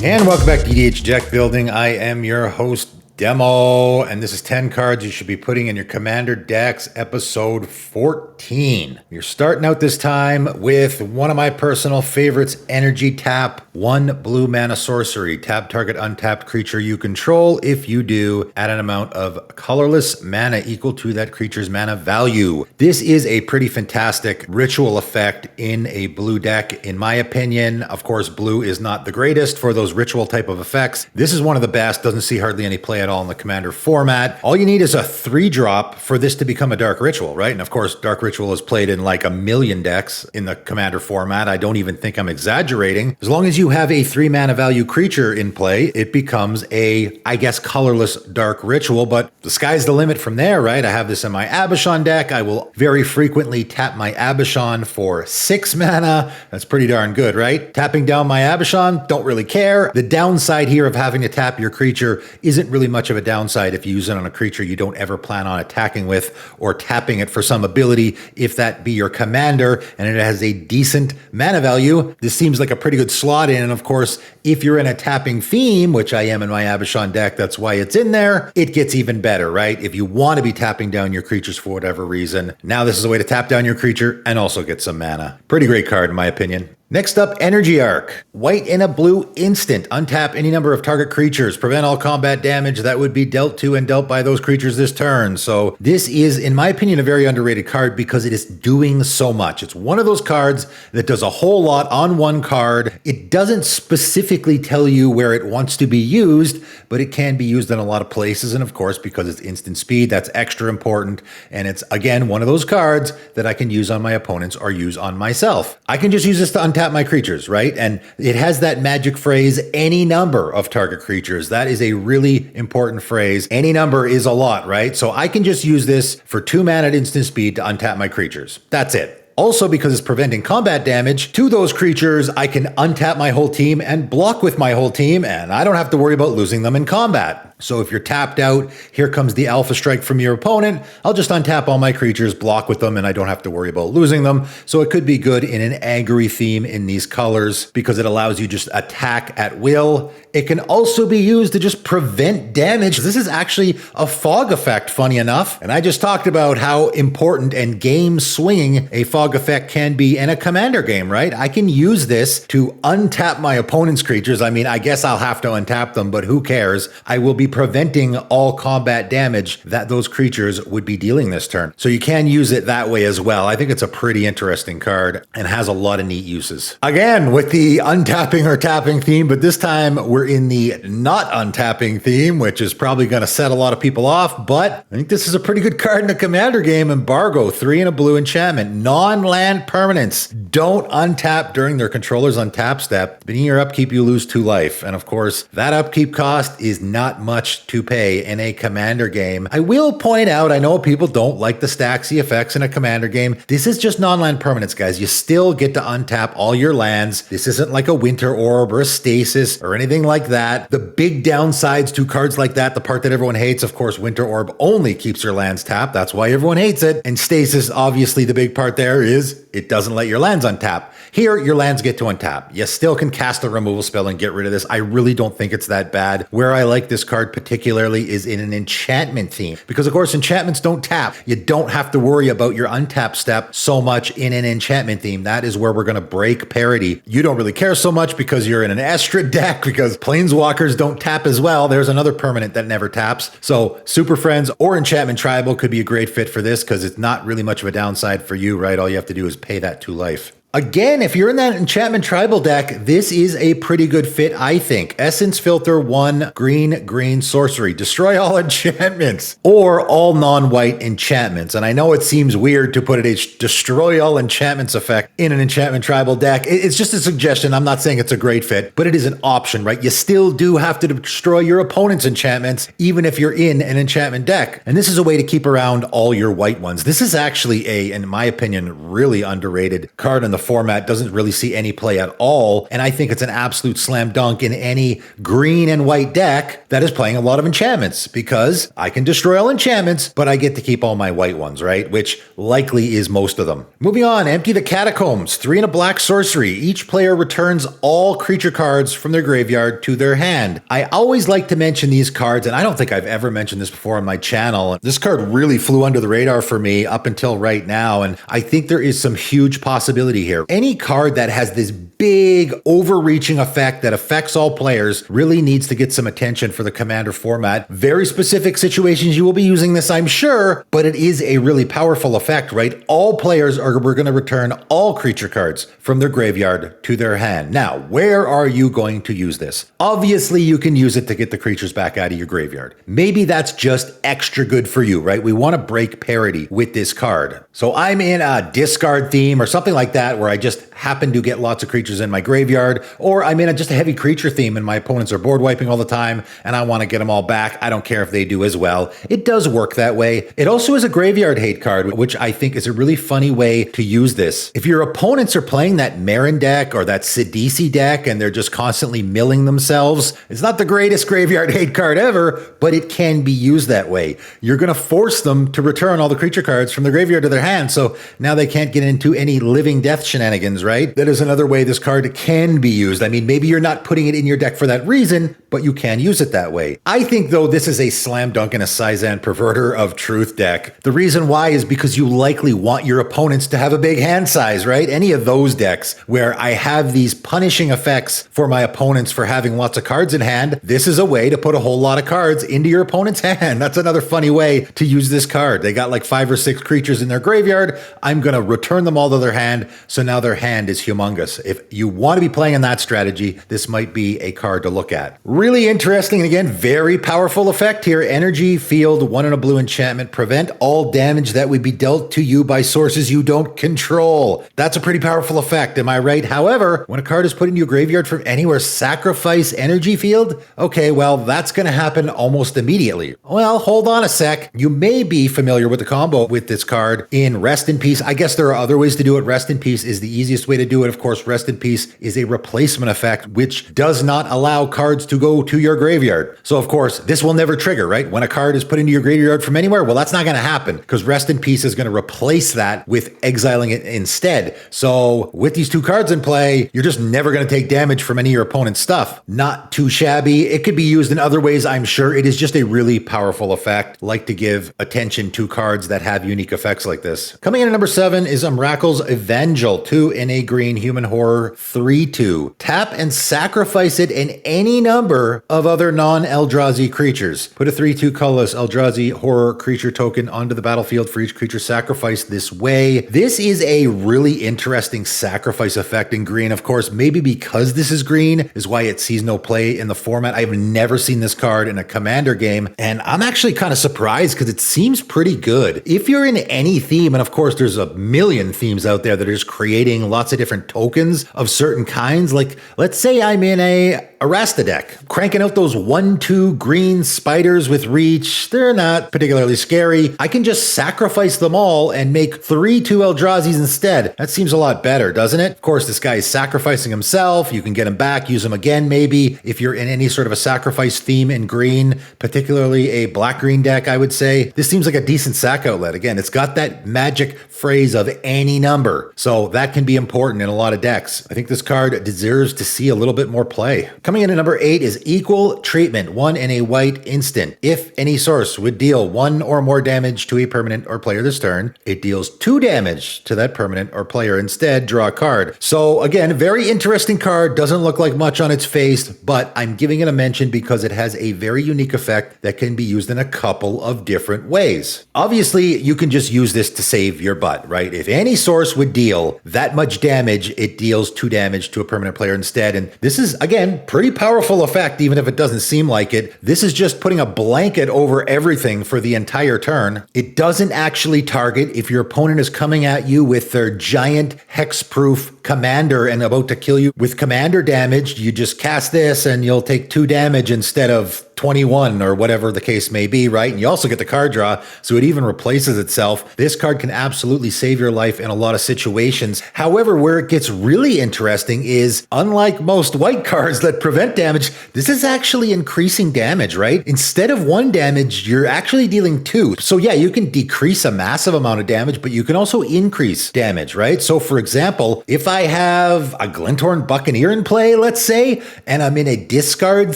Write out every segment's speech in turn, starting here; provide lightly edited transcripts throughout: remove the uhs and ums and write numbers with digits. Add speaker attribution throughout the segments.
Speaker 1: And welcome back to EDH Deck Building. I am your host, Demo, and this is 10 cards you should be putting in your Commander decks, episode 14. You're starting out this time with one of my personal favorites, Energy Tap. 1 blue mana sorcery. Tap target untapped creature you control. If you do, add an amount of colorless mana equal to that creature's mana value. This is a pretty fantastic ritual effect in a blue deck, in my opinion. Of course, blue is not the greatest for those ritual type of effects. This is one of the best. Doesn't see hardly any play at all in the Commander format. All you need is a 3-drop for this to become a Dark Ritual, right? And of course, Dark Ritual is played in like a million decks in the Commander format. I don't even think I'm exaggerating. As long as you have a 3 mana value creature in play, it becomes a, I guess, colorless Dark Ritual, but the sky's the limit from there, right? I have this in my Abishon deck. I will very frequently tap my Abishon for 6 mana. That's pretty darn good, right? Tapping down my Abishon, don't really care. The downside here of having to tap your creature isn't really much of a downside if you use it on a creature you don't ever plan on attacking with or tapping it for some ability, if that be your commander and it has a decent mana value. This seems like a pretty good slot in, and of course, if you're in a tapping theme, which I am in my Abishon deck, that's why it's in there, it gets even better, right? If you want to be tapping down your creatures for whatever reason, now this is a way to tap down your creature and also get some mana. Pretty great card in my opinion. Next up, Energy Arc. White and a blue instant. Untap any number of target creatures. Prevent all combat damage that would be dealt to and dealt by those creatures this turn. So this is, in my opinion, a very underrated card because it is doing so much. It's one of those cards that does a whole lot on one card. It doesn't specifically tell you where it wants to be used, but it can be used in a lot of places. And of course, because it's instant speed, that's extra important. And it's, again, one of those cards that I can use on my opponents or use on myself. I can just use this to untap my creatures, right? And it has that magic phrase, any number of target creatures. That is a really important phrase. Any number is a lot, right? So I can just use this for 2 mana at instant speed to untap my creatures. That's it. Also, because it's preventing combat damage to those creatures, I can untap my whole team and block with my whole team, and I don't have to worry about losing them in combat. So if you're tapped out, here comes the Alpha Strike from your opponent, I'll just untap all my creatures, block with them, and I don't have to worry about losing them. So it could be good in an angry theme in these colors because it allows you just attack at will. It can also be used to just prevent damage. This is actually a fog effect, funny enough. And I just talked about how important and game swinging a fog effect can be in a commander game, right? I can use this to untap my opponent's creatures. I mean, I guess I'll have to untap them, but who cares? I will be preventing all combat damage that those creatures would be dealing this turn. So you can use it that way as well. I think it's a pretty interesting card and has a lot of neat uses. Again, with the untapping or tapping theme, but this time we're in the not untapping theme, which is probably going to set a lot of people off, but I think this is a pretty good card in the commander game. Embargo, 3 and a blue enchantment. Non-land permanents don't untap during their controller's untap step. Beginning your upkeep, you lose 2 life. And of course, that upkeep cost is not much to pay in a commander game. I will point out, I know people don't like the Staxy effects in a commander game. This is just non-land permanents, guys. You still get to untap all your lands. This isn't like a Winter Orb or a Stasis or anything like that. The big downsides to cards like that, the part that everyone hates, of course, Winter Orb only keeps your lands tapped. That's why everyone hates it. And Stasis, obviously the big part there is it doesn't let your lands untap. Here, your lands get to untap. You still can cast a removal spell and get rid of this. I really don't think it's that bad. Where I like this card particularly is in an enchantment theme, because of course enchantments don't tap. You don't have to worry about your untap step so much in an enchantment theme. That is where we're going to break parity. You don't really care so much because you're in an Estrid deck, because planeswalkers don't tap as well. There's another permanent that never taps. So Super Friends or Enchantment Tribal could be a great fit for this because it's not really much of a downside for you, right? All you have to do is pay that 2 life. Again, if you're in that Enchantment Tribal deck, this is a pretty good fit, I think. Essence Filter 1, green sorcery. Destroy all enchantments or all non-white enchantments. And I know it seems weird to put a destroy all enchantments effect in an Enchantment Tribal deck. It's just a suggestion. I'm not saying it's a great fit, but it is an option, right? You still do have to destroy your opponent's enchantments, even if you're in an enchantment deck. And this is a way to keep around all your white ones. This is actually in my opinion, really underrated card in the format doesn't really see any play at all. And I think it's an absolute slam dunk in any green and white deck that is playing a lot of enchantments, because I can destroy all enchantments, but I get to keep all my white ones, right? Which likely is most of them. Moving on, empty the catacombs. 3 and a black sorcery. Each player returns all creature cards from their graveyard to their hand. I always like to mention these cards, and I don't think I've ever mentioned this before on my channel. This card really flew under the radar for me up until right now, and I think there is some huge possibility here. Any card that has this big overreaching effect that affects all players really needs to get some attention for the Commander format. Very specific situations you will be using this, I'm sure, but it is a really powerful effect, right? All players we're going to return all creature cards from their graveyard to their hand. Now, where are you going to use this? Obviously, you can use it to get the creatures back out of your graveyard. Maybe that's just extra good for you, right? We want to break parity with this card. So I'm in a discard theme or something like that, where I just happen to get lots of creatures in my graveyard, or I'm in just a heavy creature theme and my opponents are board wiping all the time and I want to get them all back. I don't care if they do as well. It does work that way. It also is a graveyard hate card, which I think is a really funny way to use this. If your opponents are playing that Marin deck or that Sidisi deck and they're just constantly milling themselves, it's not the greatest graveyard hate card ever, but it can be used that way. You're going to force them to return all the creature cards from their graveyard to their hand, so now they can't get into any living death shenanigans, right? That is another way this card can be used. I mean, maybe you're not putting it in your deck for that reason, but you can use it that way. I think, though, this is a slam dunk in a Sizan Perverter of Truth deck. The reason why is because you likely want your opponents to have a big hand size, right? Any of those decks where I have these punishing effects for my opponents for having lots of cards in hand, this is a way to put a whole lot of cards into your opponent's hand. That's another funny way to use this card. They got like 5 or 6 creatures in their graveyard. I'm going to return them all to their hand, so now their hand is humongous. If you want to be playing in that strategy, this might be a card to look at. Really interesting, and again, very powerful effect here. Energy, field, 1 and a blue enchantment. Prevent all damage that would be dealt to you by sources you don't control. That's a pretty powerful effect, am I right? However, when a card is put into your graveyard from anywhere, sacrifice energy field? Okay, well, that's going to happen almost immediately. Well, hold on a sec. You may be familiar with the combo with this card in Rest in Peace. I guess there are other ways to do it. Rest in Peace is the easiest way to do it. Of course, Rest in Peace is a replacement effect, which does not allow cards to go to your graveyard. So, of course, this will never trigger, right? When a card is put into your graveyard from anywhere, well, that's not going to happen, because Rest in Peace is going to replace that with exiling it instead. So, with these 2 cards in play, you're just never going to take damage from any of your opponent's stuff. Not too shabby. It could be used in other ways, I'm sure. It is just a really powerful effect. Like to give attention to cards that have unique effects like this. Coming in at number 7 is Umbrakel's Evangel, 2 in a green human horror, 3/2. Tap and sacrifice it and any number of other non-Eldrazi creatures. Put a 3/2 colorless Eldrazi horror creature token onto the battlefield for each creature sacrificed this way. This is a really interesting sacrifice effect in green. Of course, maybe because this is green is why it sees no play in the format. I've never seen this card in a Commander game, and I'm actually kind of surprised because it seems pretty good. If you're in any theme, and of course there's a million themes out there that are just creating lots of different tokens of certain kinds, like let's say I'm in a Arasta deck, cranking out those 1/2 green spiders with reach. They're not particularly scary. I can just sacrifice them all and make 3/2 Eldrazi's instead. That seems a lot better, doesn't it? Of course, this guy is sacrificing himself. You can get him back, use him again maybe. If you're in any sort of a sacrifice theme in green, particularly a black-green deck, I would say, this seems like a decent sack outlet. Again, it's got that magic phrase of any number, so that can be important in a lot of decks. I think this card deserves to see a little bit more play. Coming in at number 8 is Equal Treatment, 1 in a white instant. If any source would deal 1 or more damage to a permanent or player this turn, it deals 2 damage to that permanent or player instead. Draw a card. So again, very interesting card. Doesn't look like much on its face, but I'm giving it a mention because it has a very unique effect that can be used in a couple of different ways. Obviously, you can just use this to save your butt, right? If any source would deal that much damage, it deals 2 damage to a permanent player instead. And this is, again, pretty powerful effect, even if it doesn't seem like it. This is just putting a blanket over everything for the entire turn. It doesn't actually target if your opponent is coming at you with their giant hexproof commander and about to kill you with commander damage. You just cast this and you'll take 2 damage instead of 21 or whatever the case may be, right? And you also get the card draw, so it even replaces itself. This card can absolutely save your life in a lot of situations. However, where it gets really interesting is, unlike most white cards that prevent damage, this is actually increasing damage, right? Instead of 1 damage, you're actually dealing 2. So yeah, you can decrease a massive amount of damage, but you can also increase damage, right? So for example, if I have a Glinthorn Buccaneer in play, let's say, and I'm in a discard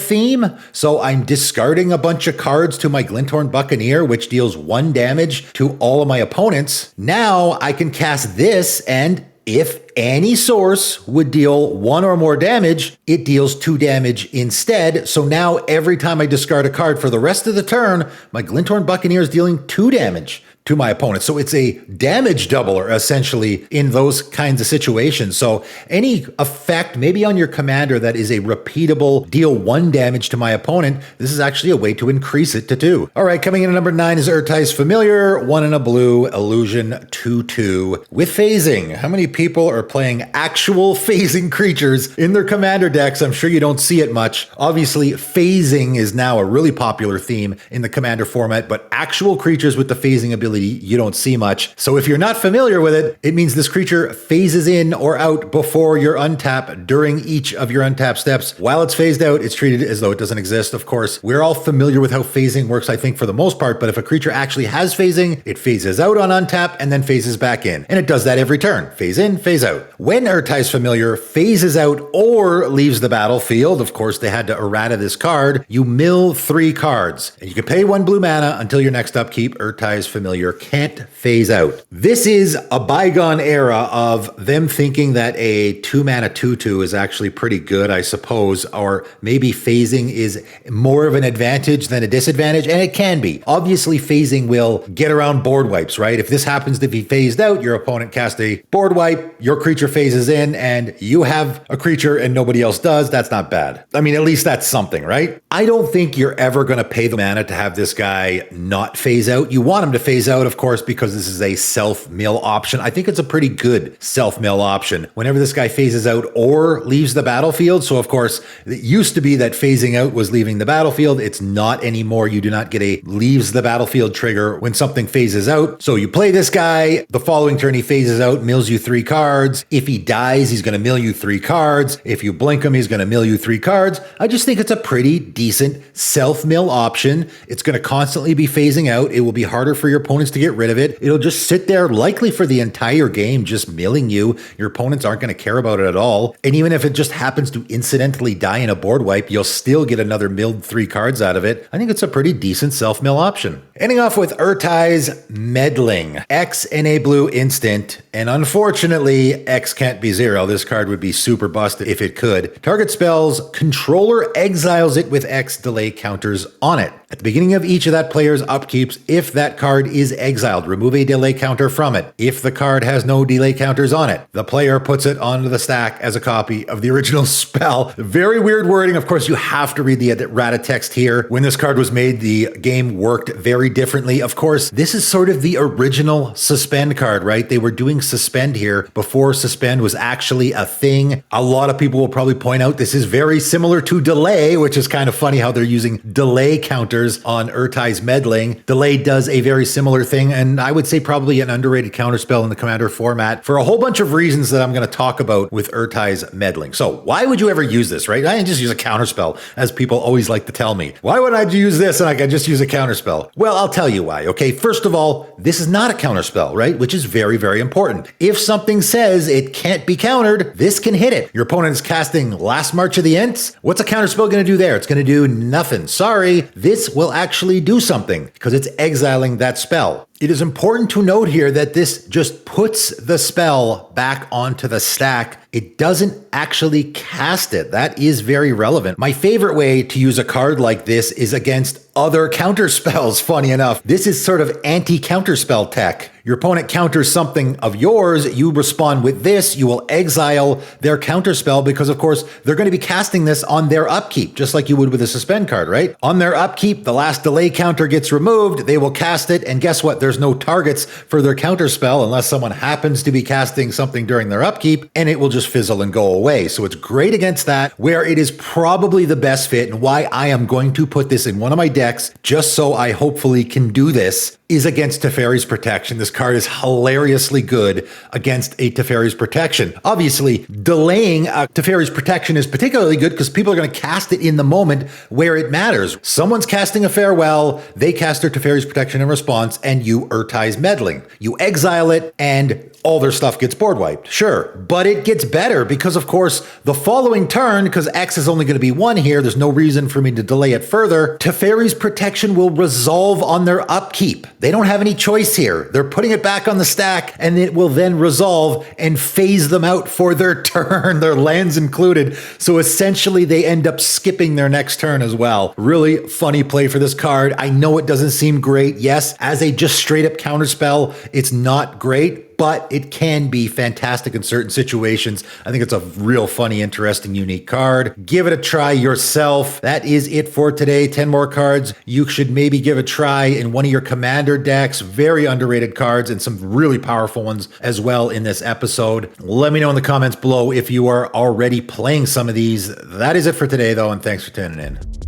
Speaker 1: theme, so I'm discarding a bunch of cards to my Glinthorn Buccaneer, which deals 1 damage to all of my opponents. Now I can cast this, and if any source would deal 1 or more damage, it deals 2 damage instead. So now every time I discard a card for the rest of the turn, my Glinthorn Buccaneer is dealing 2 damage to my opponent. So it's a damage doubler essentially in those kinds of situations. So any effect maybe on your commander that is a repeatable deal 1 damage to my opponent, this is actually a way to increase it to 2. All right, coming in at number 9 is Erti's Familiar, 1 and a blue, illusion 2/2 with phasing. How many people are playing actual phasing creatures in their commander decks? I'm sure you don't see it much. Obviously, phasing is now a really popular theme in the commander format, but actual creatures with the phasing ability you don't see much. So if you're not familiar with it, it means this creature phases in or out before your untap during each of your untap steps. While it's phased out, it's treated as though it doesn't exist. Of course, we're all familiar with how phasing works, I think, for the most part, but if a creature actually has phasing, it phases out on untap and then phases back in. And it does that every turn. Phase in, phase out. When Erti's Familiar phases out or leaves the battlefield, of course, they had to errata this card, you mill 3 cards. And you can pay 1 blue mana until your next upkeep. Erti's Familiar can't phase out. This is a bygone era of them thinking that a 2 mana 2/2 is actually pretty good, I suppose, or maybe phasing is more of an advantage than a disadvantage, and it can be. Obviously, phasing will get around board wipes, right? If this happens to be phased out, your opponent casts a board wipe, your creature phases in, and you have a creature and nobody else does. That's not bad. I mean, at least that's something, right? I don't think you're ever going to pay the mana to have this guy not phase out. You want him to phase out, of course, because this is a self-mill option. I think it's a pretty good self-mill option. Whenever this guy phases out or leaves the battlefield, so of course, it used to be that phasing out was leaving the battlefield. It's not anymore. You do not get a leaves the battlefield trigger when something phases out. So you play this guy, the following turn he phases out, mills you 3 cards. If he dies, he's going to mill you 3 cards. If you blink him, he's going to mill you 3 cards. I just think it's a pretty decent self-mill option. It's going to constantly be phasing out. It will be harder for your opponents to get rid of it. It'll just sit there likely for the entire game, just milling you. Your opponents aren't going to care about it at all. And even if it just happens to incidentally die in a board wipe, you'll still get another milled 3 cards out of it. I think it's a pretty decent self-mill option. Ending off with Erti's Meddling. X and a blue instant, and unfortunately, X can't be 0. This card would be super busted if it could. Target spell's controller exiles it with X delay counters on it. At the beginning of each of that player's upkeeps, if that card is exiled, remove a delay counter from it. If the card has no delay counters on it, the player puts it onto the stack as a copy of the original spell. Very weird wording. Of course, you have to read the errata text here. When this card was made, the game worked very differently. Of course, this is sort of the original suspend card, right? They were doing suspend here before suspend was actually a thing. A lot of people will probably point out this is very similar to delay, which is kind of funny how they're using delay counters on Erti's Meddling. Delay does a very similar thing, and I would say probably an underrated counterspell in the Commander format for a whole bunch of reasons that I'm going to talk about with Erti's Meddling. So why would you ever use this, right? I can just use a counterspell, as people always like to tell me. Why would I use this and I can just use a counterspell? Well, I'll tell you why, okay? First of all, this is not a counterspell, right? Which is very, very important. If something says it can't be countered, this can hit it. Your opponent is casting Last March of the Ents. What's a counterspell going to do there? It's going to do nothing. Sorry, this will actually do something because it's exiling that spell. It is important to note here that this just puts the spell back onto the stack. It doesn't actually cast it. That is very relevant. My favorite way to use a card like this is against other counter spells, funny enough. This is sort of anti-counterspell tech. Your opponent counters something of yours, you respond with this, you will exile their counterspell because, of course, they're going to be casting this on their upkeep, just like you would with a suspend card, right? On their upkeep, the last delay counter gets removed, they will cast it, and guess what? There's no targets for their counterspell unless someone happens to be casting something during their upkeep, and it will just fizzle and go away. So it's great against that, where it is probably the best fit, and why I am going to put this in one of my decks, just so I hopefully can do this, is against Teferi's Protection. This card is hilariously good against a Teferi's Protection. Obviously, delaying a Teferi's Protection is particularly good because people are going to cast it in the moment where it matters. Someone's casting a Farewell, they cast their Teferi's Protection in response, and you Erti's Meddling. You exile it, and all their stuff gets board wiped. Sure, but it gets better because, of course, the following turn, because X is only going to be 1 here, there's no reason for me to delay it further, Teferi's Protection will resolve on their upkeep. They don't have any choice here. They're putting it back on the stack, and it will then resolve and phase them out for their turn, their lands included. So essentially, they end up skipping their next turn as well. Really funny play for this card. I know it doesn't seem great. Yes, as a just straight up counterspell, it's not great, but it can be fantastic in certain situations. I think it's a real funny, interesting, unique card. Give it a try yourself. That is it for today. 10 more cards you should maybe give a try in one of your commander decks. Very underrated cards and some really powerful ones as well in this episode. Let me know in the comments below if you are already playing some of these. That is it for today, though, and thanks for tuning in.